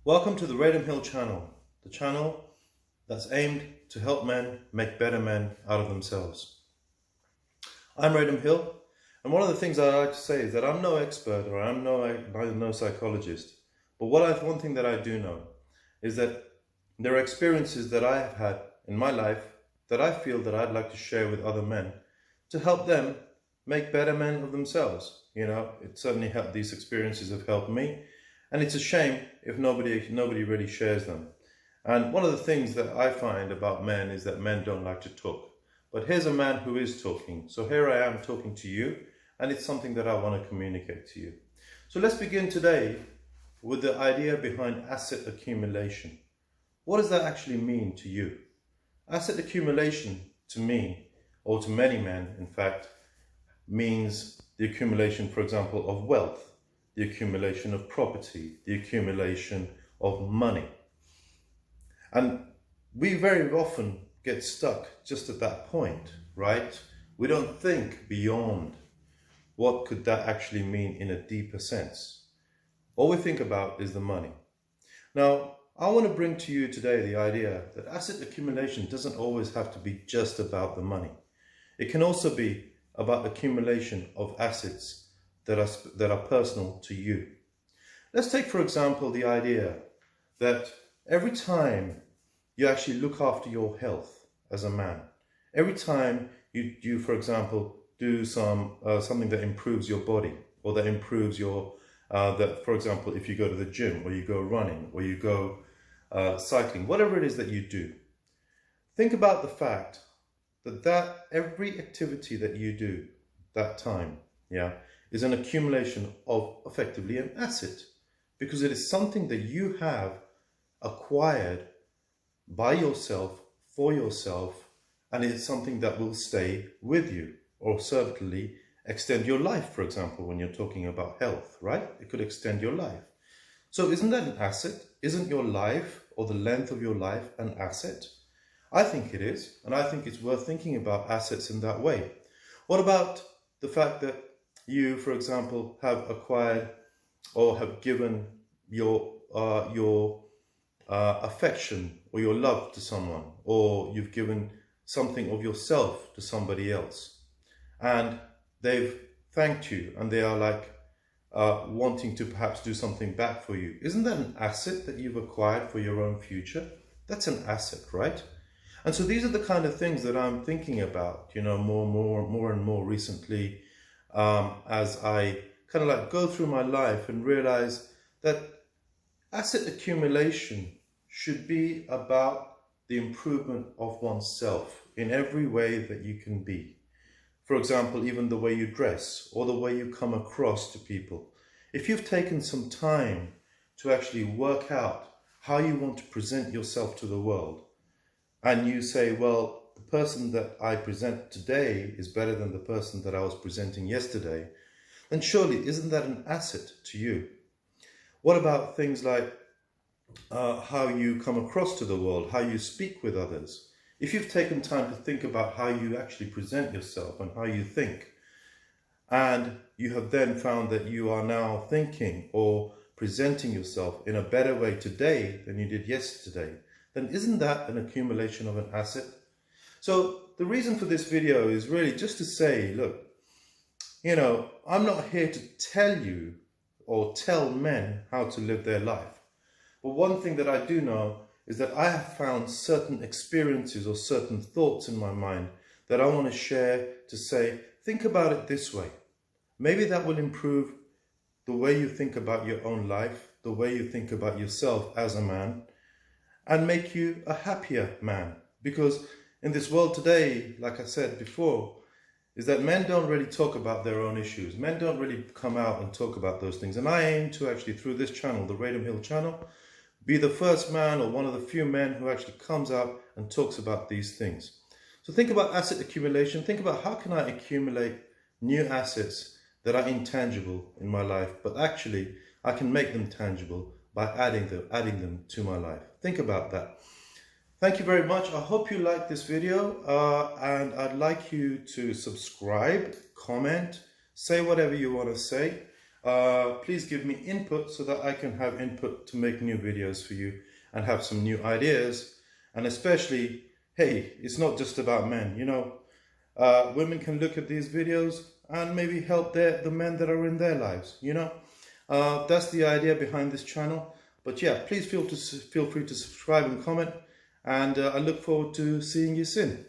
Welcome to the Radham Hill channel, the channel that's aimed to help men make better men out of themselves. I'm Radham Hill, and one of the things I like to say is that I'm no expert or I'm no psychologist, but one thing that I do know is that there are experiences that I have had in my life that I feel that I'd like to share with other men to help them make better men of themselves. You know, it certainly helped. These experiences have helped me. And it's a shame if nobody really shares them. And one of the things that I find about men is that men don't like to talk. But here's a man who is talking. So here I am talking to you, and it's something that I want to communicate to you. So let's begin today with the idea behind asset accumulation. What does that actually mean to you? Asset accumulation to me, or to many men in fact, means the accumulation, for example, of wealth, the accumulation of property, the accumulation of money. And we very often get stuck just at that point, right? We don't think beyond what could that actually mean in a deeper sense. All we think about is the money. Now, I want to bring to you today the idea that asset accumulation doesn't always have to be just about the money. It can also be about accumulation of assets that are personal to you. Let's take, for example, the idea that every time you actually look after your health as a man, every time you for example, do something that improves your body, or that improves your, for example, if you go to the gym, or you go running, or you go cycling, whatever it is that you do, think about the fact that every activity that you do that time, is an accumulation of effectively an asset, because it is something that you have acquired by yourself, for yourself, and it's something that will stay with you, or certainly extend your life. For example, when you're talking about health, right? It could extend your life. So isn't that an asset? Isn't your life, or the length of your life, an asset? I think it is, and I think it's worth thinking about assets in that way. What about the fact that you, for example, have acquired or have given your affection or your love to someone, or you've given something of yourself to somebody else, and they've thanked you, and they are like wanting to perhaps do something back for you. Isn't that an asset that you've acquired for your own future? That's an asset, right? And so these are the kind of things that I'm thinking about, you know, more and more recently, as I kind of like go through my life and realize that asset accumulation should be about the improvement of oneself in every way that you can be. For example, even the way you dress, or the way you come across to people. If you've taken some time to actually work out how you want to present yourself to the world, and you say, well, the person that I present today is better than the person that I was presenting yesterday, then surely isn't that an asset to you? What about things like how you come across to the world, how you speak with others? If you've taken time to think about how you actually present yourself and how you think, and you have then found that you are now thinking or presenting yourself in a better way today than you did yesterday, then isn't that an accumulation of an asset? So the reason for this video is really just to say, look, you know, I'm not here to tell you or tell men how to live their life. But one thing that I do know is that I have found certain experiences or certain thoughts in my mind that I want to share, to say, think about it this way. Maybe that will improve the way you think about your own life, the way you think about yourself as a man, and make you a happier man. Because in this world today, like I said before, is that men don't really talk about their own issues. Men don't really come out and talk about those things. And I aim to actually, through this channel, the Radham Hill channel, be the first man, or one of the few men, who actually comes out and talks about these things. So think about asset accumulation. Think about, how can I accumulate new assets that are intangible in my life, but actually I can make them tangible by adding them to my life. Think about that. Thank you very much. I hope you liked this video, and I'd like you to subscribe, comment, say whatever you want to say. please give me input so that I can have input to make new videos for you and have some new ideas. And especially, hey, it's not just about men, you know. Women can look at these videos and maybe help the men that are in their lives, you know. That's the idea behind this channel. But yeah, please feel free to subscribe and comment, and I look forward to seeing you soon.